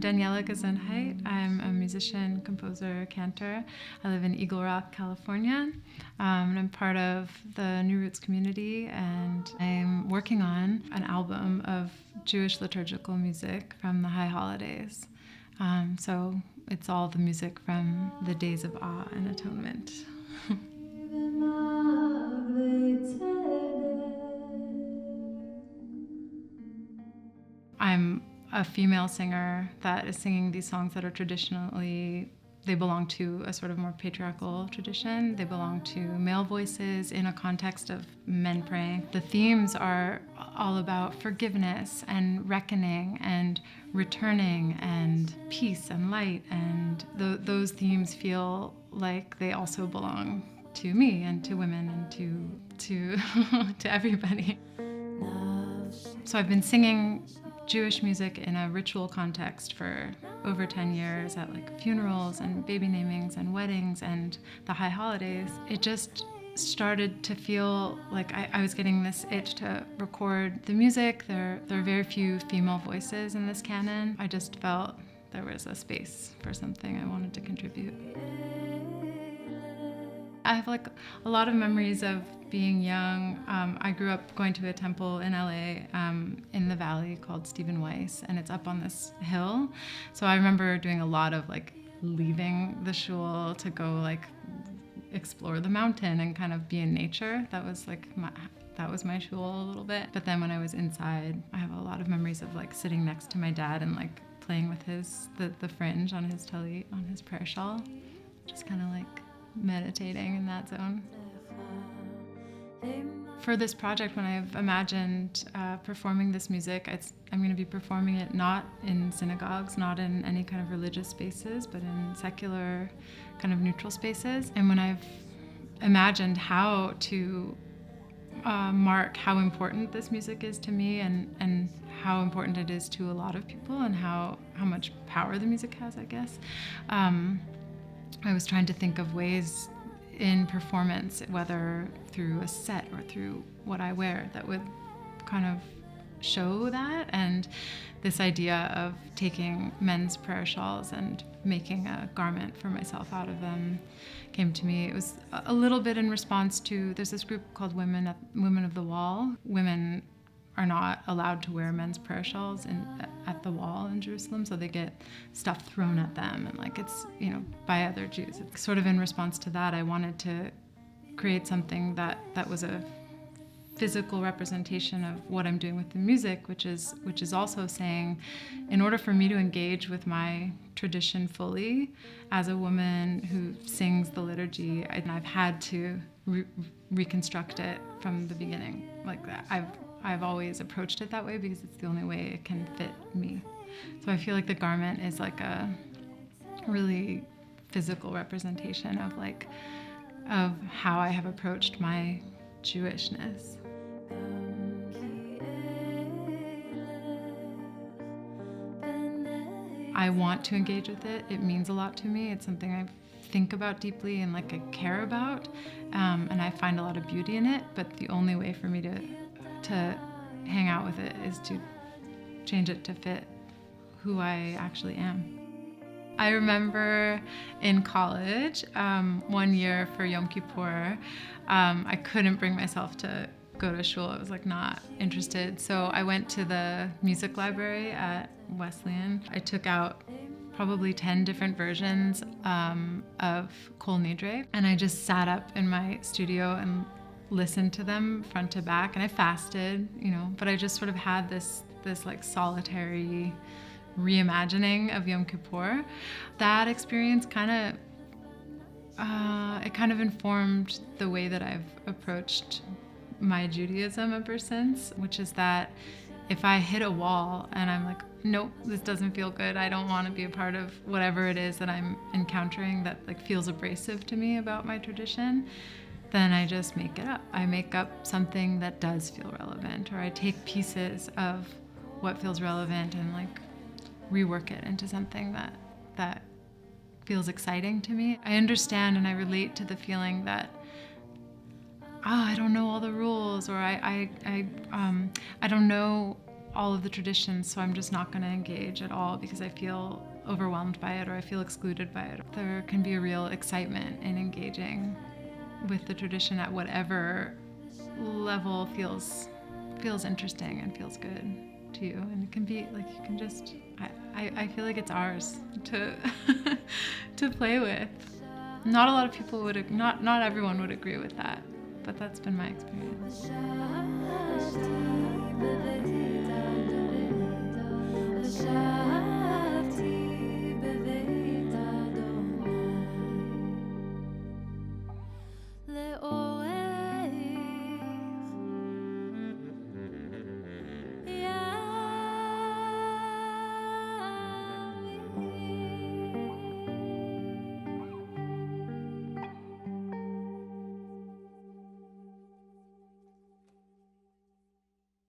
Daniela Gesundheit. I'm a musician, composer, cantor. I live in Eagle Rock, California. And I'm part of the NuRoots community, and I'm working on an album of Jewish liturgical music from the High Holidays. So it's all the music from the days of awe and atonement. I'm a female singer that is singing these songs that are traditionally, they belong to a sort of more patriarchal tradition. They belong to male voices in a context of men praying. The themes are all about forgiveness and reckoning and returning and peace and light, and those themes feel like they also belong to me and to women and to to everybody. So I've been singing Jewish music in a ritual context for over 10 years at like funerals and baby namings and weddings and the high holidays. It just started to feel like I was getting this itch to record the music. There are very few female voices in this canon. I just felt there was a space for something I wanted to contribute. I have like a lot of memories of being young. I grew up going to a temple in LA in the valley called Stephen Weiss, and it's up on this hill. So I remember doing a lot of like leaving the shul to go like explore the mountain and kind of be in nature. That was like that was my shul a little bit. But then when I was inside, I have a lot of memories of like sitting next to my dad and like playing with the fringe on his talit, on his prayer shawl, just kind of like meditating in that zone. For this project, when I've imagined performing this music, I'm going to be performing it not in synagogues, not in any kind of religious spaces, but in secular, kind of neutral spaces. And when I've imagined how to mark how important this music is to me and how important it is to a lot of people and how much power the music has, I guess, I was trying to think of ways in performance, whether through a set or through what I wear, that would kind of show that. And this idea of taking men's prayer shawls and making a garment for myself out of them came to me. It was a little bit in response to, there's this group called Women of the Wall. Women are not allowed to wear men's prayer shawls at the wall in Jerusalem, so they get stuff thrown at them, and like it's, you know, by other Jews. It's sort of in response to that, I wanted to create something that was a physical representation of what I'm doing with the music, which is also saying, in order for me to engage with my tradition fully as a woman who sings the liturgy, I've had to reconstruct it from the beginning. Like that, I've always approached it that way because it's the only way it can fit me. So I feel like the garment is like a really physical representation of how I have approached my Jewishness. I want to engage with it. It means a lot to me. It's something I think about deeply and like I care about, and I find a lot of beauty in it. But the only way for me to hang out with it is to change it to fit who I actually am. I remember in college, one year for Yom Kippur, I couldn't bring myself to go to shul. I was like not interested. So I went to the music library at Wesleyan. I took out probably 10 different versions of Kol Nidre, and I just sat up in my studio and listened to them front to back, and I fasted, you know, but I just sort of had this like solitary reimagining of Yom Kippur. That experience kind of informed the way that I've approached my Judaism ever since, which is that if I hit a wall and I'm like, nope, this doesn't feel good, I don't want to be a part of whatever it is that I'm encountering that like feels abrasive to me about my tradition, then I just make it up. I make up something that does feel relevant, or I take pieces of what feels relevant and like rework it into something that feels exciting to me. I understand and I relate to the feeling that I don't know all the rules, or I don't know all of the traditions, so I'm just not going to engage at all because I feel overwhelmed by it or I feel excluded by it. There can be a real excitement in engaging with the tradition at whatever level feels interesting and feels good to you. And it can be like, you can just, I feel like it's ours to to play with. Not a lot of people would, not everyone would agree with that, but that's been my experience.